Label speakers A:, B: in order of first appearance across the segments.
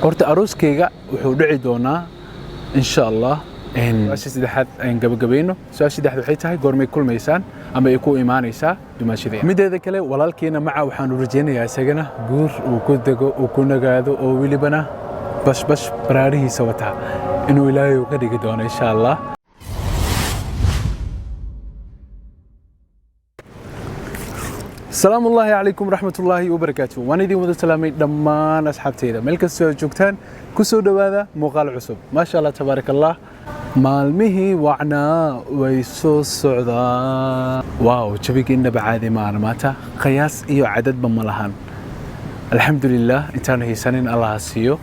A: horta arooskayga wuxuu dhici doonaa insha Allah su'aasha saddexaad aan gabagabayno. Su'aasha saddexaad waxay tahay goormay kulmaysaan ama ay ku imaanaysaa dumaashadeena. mideeda kale walaalkeena maca waxaan u rajaynayaa isagana guur uu ku dego uu ku nagaado oo welibana bash baraarihiisa wata inuu ilaahay u ka dhigi doono insha Allah. السلام الله عليكم ورحمة الله وبركاته. وانا دي ودا سلامي دمان أصحابتي ملك السوجوكتان كسو دوادا مقال عصب ما شاء الله تبارك الله. مالمه وعنا ويسو السعودة واو شبيك إن بعادي ما ماتا قياس إيو عدد بملهان الحمد لله إنتان هي سنين الله سيو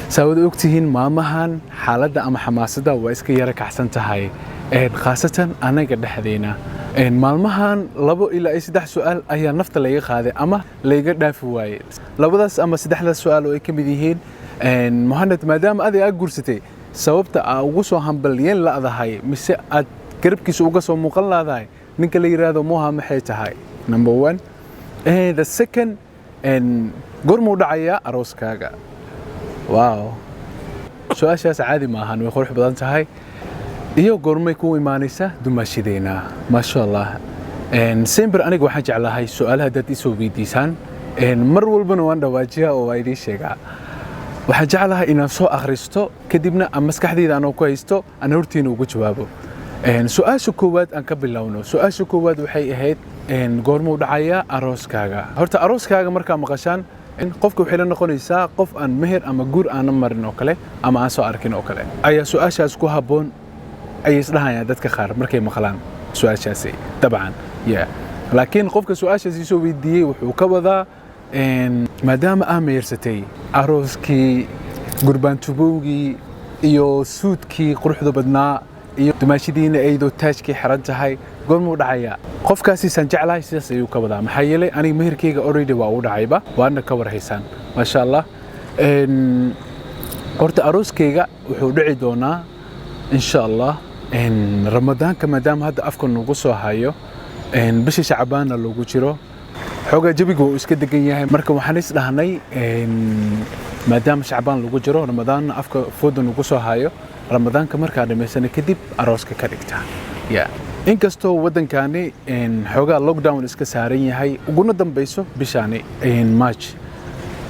A: ساود أكتهين مامهان حالة أما حماسة وإسكي يرك أحسن تهاي خاصة أنا قد حذينا maalmahan 2 ilaa 3 su'aal ayaa nafta laga qaaday ama laga dhaafi waayay labadaas ama 3 su'aal oo ay kamid yihiin Mohamed maadaama aad guursatay sababta aad ugu soo hambaliyeen laadahay mise aad garabkiisa uga soo muuqan laadahay ninka la yiraahdo Mohamed maxay tahay number 1 the second gormu dhacaya arooskaaga wow su'aashaas caadi ma ahan way qurux badan tahay iyo goormay ku imaanaysa dumaashadeena ma sha Allah sempre aniga waxaan jeclahay su'aalaha dad isoo weydiisaan mar walbana waan dhawaajiyaa oo ay idin sheegaa waxaan jeclahay inaan soo akhristo kadibna aan maskaxdayda aan ku haysto aan hortiina ugu jawaabo su'aasha koowaad aan ka bilowno su'aasha koowaad waxay ahayd goormuu dhacaya arooskaaga horta arooskaaga marka maqashaan qofka waxay la noqonaysaa qof aan meher ama guur aan marin oo kale ama aan soo arkin oo kale ayaa su'aashaas ku haboon أي إصلاحية دتك خار مركي مخلان سؤال شاسي طبعا لكن قفك سؤال شاسي سو بيدي وكبذا ما دام أمير ستي أروسكي قربان تبوغي إيو سودكي قروح ذو بدنا إيو تماشيدين أيدو تاجكي حرنتا هاي قول مو دعايا قفك سيسان جعلاي سيسي وكبذا محيلي أني مهر كيغا أوريدي واو دعايبا وأنا كور هيسان ما شاء الله قرت أروسكيغا وحو دعي دونا إن شاء الله رمضان كما دام هذا أفكن نقصه هايو بش شعبان اللي جيرو حوجا جبيجو إسكت دقيقة مركب وحنيس لهني ما دام شعبان اللي جيرو رمضان أفك فود نقصه هايو رمضان كمركب هذا مثلا كديب أروسك كاركتا إن كستو ودن كاني حوجا لوك داون إسكت سارين هاي وقلنا دم بيسو بشاني ماتش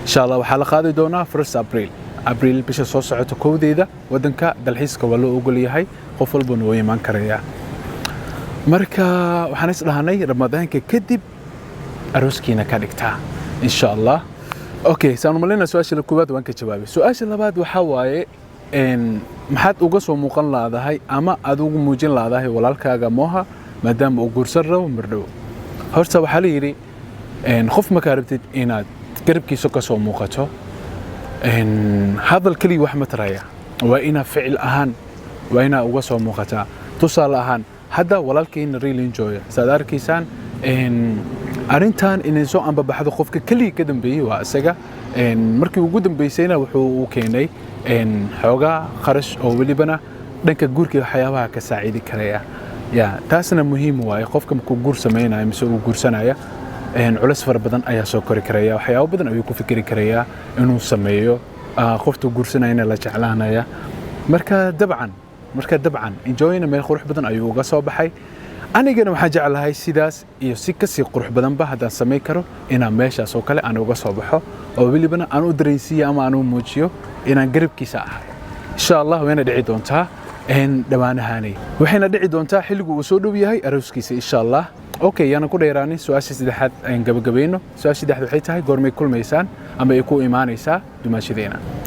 A: إن شاء الله وحلقة هذه دونا فرس أبريل بيش صوصعته كوديدا ودنك دلحيسك ولو أقول يهاي قفل بنوي مان كريا مركا وحنس لهني رمضان ككدب أروسكينا كاركتا إن شاء الله أوكي سنملنا سؤال الكوبات وانك شبابي سؤال اللباد وحواي إن محد أوجس ومقن لا هاي أما أدوج موجين لا هاي ولا الكاجا موها مدام أوجر سر ومردو هرت وحليري إن خف مكاربت إناد قرب كي سكس وموقته إن هذا الكلي وحمة رايا وإنا فعل أهان وإنا أوجس وموقته توصل أهان هذا ولكن ريل إنجوي سادار كيسان إن أرنتان إن سو أم ببحث خوفك كلي كدم بيه واسجا إن مركي وجودم بيسينا وكيني إن حوجا خرج أو ولي بنا دنك جورك حياة كسعيد كريا يا تاسنا مهم واي خوفك مكجور سمينا يمسو جور سنايا إن على سفر بدن أي سكر كريا وحياة بدن أو يكون فكر كريا إنه سميه خفت جور سناينا لا جعلنا يا مركا دبعا إنجوينا ما يخرج بدن أيوة صوبحي أنا جينا محاجة على هاي السيداس يسكسي قروح بدن به هذا سمي كرو إنا ماشى سوكله أنا وجا صباحه أو بلي بنا أنا دريسية أما أنا موجيو إنا قرب كيساء إن شاء الله وين دعي دونتها إن دوانا هاني وحين دعي دونتها حلو وسودو بيهاي أروس كيسي إن شاء الله أوكي أنا كده إيراني سؤال سيدحات إن جبينه سؤال سيدحات وحيتها قرمي كل ميسان أما يكون إيمان إيسا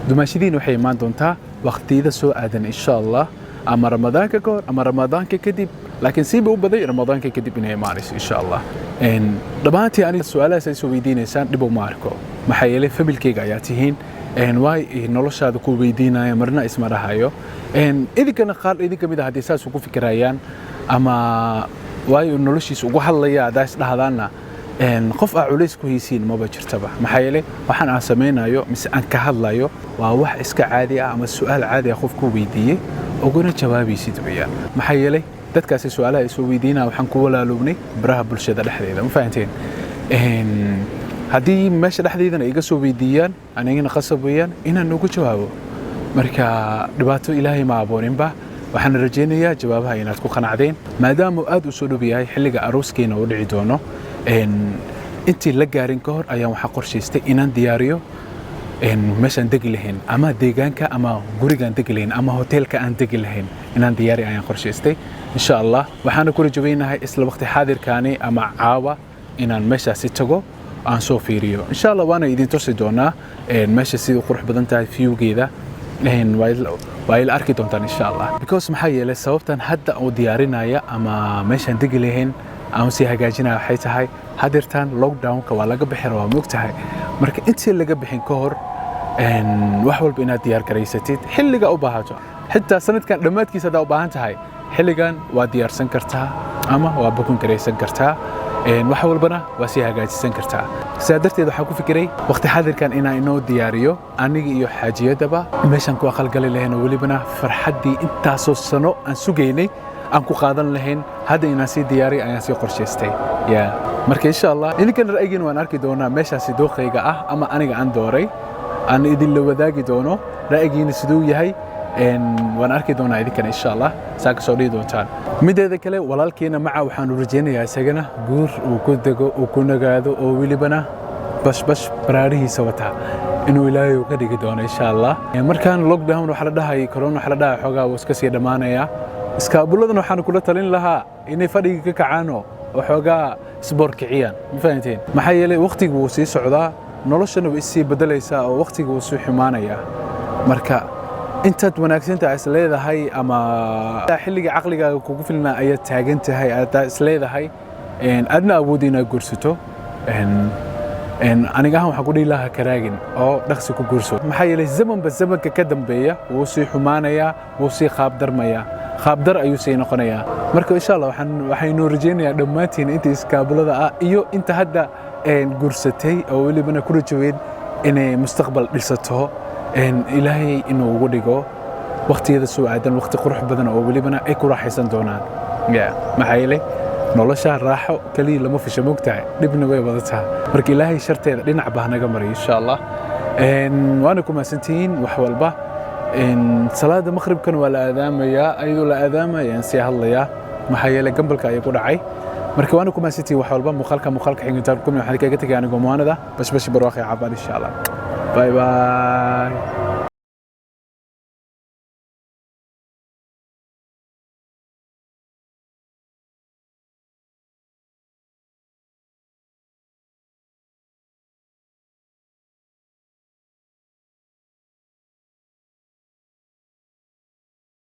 A: دماشدين وحي إيمان دونتها وقت إذا سوء آدن إن شاء الله أما رمضان ككور أما رمضان ككدب لكن سيبوا بدي رمضان ككدب إنه مارس إن شاء الله إن دبعتي أنا السؤال سيسوي دين إنسان دبوا ماركو محيله فبالكي جاياتهين إن واي نلش هذا كل بيدينا يمرنا اسمه رهايو إن إذا كان قال إذا كم إذا حديثات سوق فكريان أما واي نلش يسوق حلا يا داس لهذانا إن قف أعليس كويسين ما بجرتبه محيله وحنا عسمينا يو مس أنك هلا يو وواح إسك عادي أما السؤال عادي أخوف كوبيدية وقولنا جوابي سيدبيا محيله dadkaasi su'aalaha ay soo weydiinaa waxaan ku walaalowgnay baraha bulshada dhexdeeda ma fahanteen haddii meesha dhexdeedana iga soo weydiiyaan anigana qasab weeyaan inaan ugu jawaabo marka dhibaato ilaahay ma abooninba waxaan rajaynayaa jawaabaha inaad ku qanacdeen maadaama aad u soo dhow yahay xilliga arooskeena uu dhici doono intii la gaarin ka hor ayaan waxaa qorshaystay inaan diyaariyo meeshaan degi lahayn ama deegaanka ama gurigaan degi lahayn ama hoteelka aan degi lahayn inaan diyaari ayaan qorshaystay insha Allah waxaan ku rajaynahay isla waqti xaadirkaani ama caawa inaan meeshaasi tago aan soo fiiriyo insha Allah waana idin tusi doonaa meesha sidoo qurux badan tahay viewgeeda waa ila arki doontaan insha Allah because maxaa yeelay sababtan hadda oo diyaarinaya ama meeshaan degi lahayn aan si hagaajinaya waxay tahay hadirtan lockdown-ka waa laga bixin waa moogtahay marka intii laga bixin ka hor wax walba inaad diyaar garaysatid xilliga u baahato xitaa sanadkan dhammaadkiisa hadaa u baahan tahay xilligan waa diyaarsan kartaa ama waa bukun garaysan kartaa wax walbana waa si hagaajisan kartaa sidaa darteed waxaan ku fikiray waqti xaadirkan inaan inoo diyaariyo aniga iyo xaajiyadaba meeshaan ku aqalgali lahayn oo welibana farxaddii intaasoo sano aan sugaynay aan ku qaadan lahayn hadda inaan sii diyaariyo ayaan sii qorshaystay marka insha Allah idinkan ra'yigiina waan arki doonaa meeshaasi dooqayga ah ama aniga aan dooray aan idin la wadaagi doono ra'yigiina siduu yahay waan arki doonaa idinkan insha Allah saa ka soo dhihi doontaan mideeda kale walaalkeena maca waxaan rajaynayaa isagana guur uu ku dego uu ku nagaado oo welibana bash baraarihiisa wata inuu ilaahay uga dhigi doono insha Allah markaan lockdown waxa la dhahay corona waxa la dhahay xogaa uu iska sii dhamaanaya iskaabuladan waxaan kula talin lahaa inay fadhiga ka kacaano oo xogaa isboor kiciyaan ma fahanteen maxaa yeelay waqtigu uu sii socdaa noloshana way sii bedelaysaa oo waqtigu uu sii xumaanaya marka intaad wanaagsantaa is leedahay ama xilliga caqligaaga kugu filnaa ayaad taagan tahay aad is leedahay adna awood inaad guursato aniga ahaan waxaan ku dhihi lahaa karaagin oo dhaqsi ku guurso maxaa yeelay zamanba zamanka ka dambeeya wuu sii xumaanayaa wuu sii qaabdarmayaa qaabdar ayuu sii noqonayaa marka insha Allah waxaynu rajaynayaa dhammaantiin inta iskaabulada ah iyo inta hadda guursatay oo welibana ku rajaweed inay mustaqbal dhisato ilaahay inuu ugu dhigo waqtigeeda soo aadan waqti qurux badan oo welibana ay ku raaxaysan doonaan maxaa yeelay nolosha raaxo kaliya lama fisho moogtahay dhibna way wadataa marka ilaahay sharteeda dhinac baa naga maray insha Allah waana ku maasantihiin wax walba salaada maghribkan waa la aadaamayaa ayadoo la aadaamaya si hadlaya maxaa yeelay gambalka ay ku dhacay marka waana ku maasantihiin wax walba muuqaalka xigintaan ku waxaan kaga tagay aniga muwaanada bash barwaaqo caabaan insha Allah bye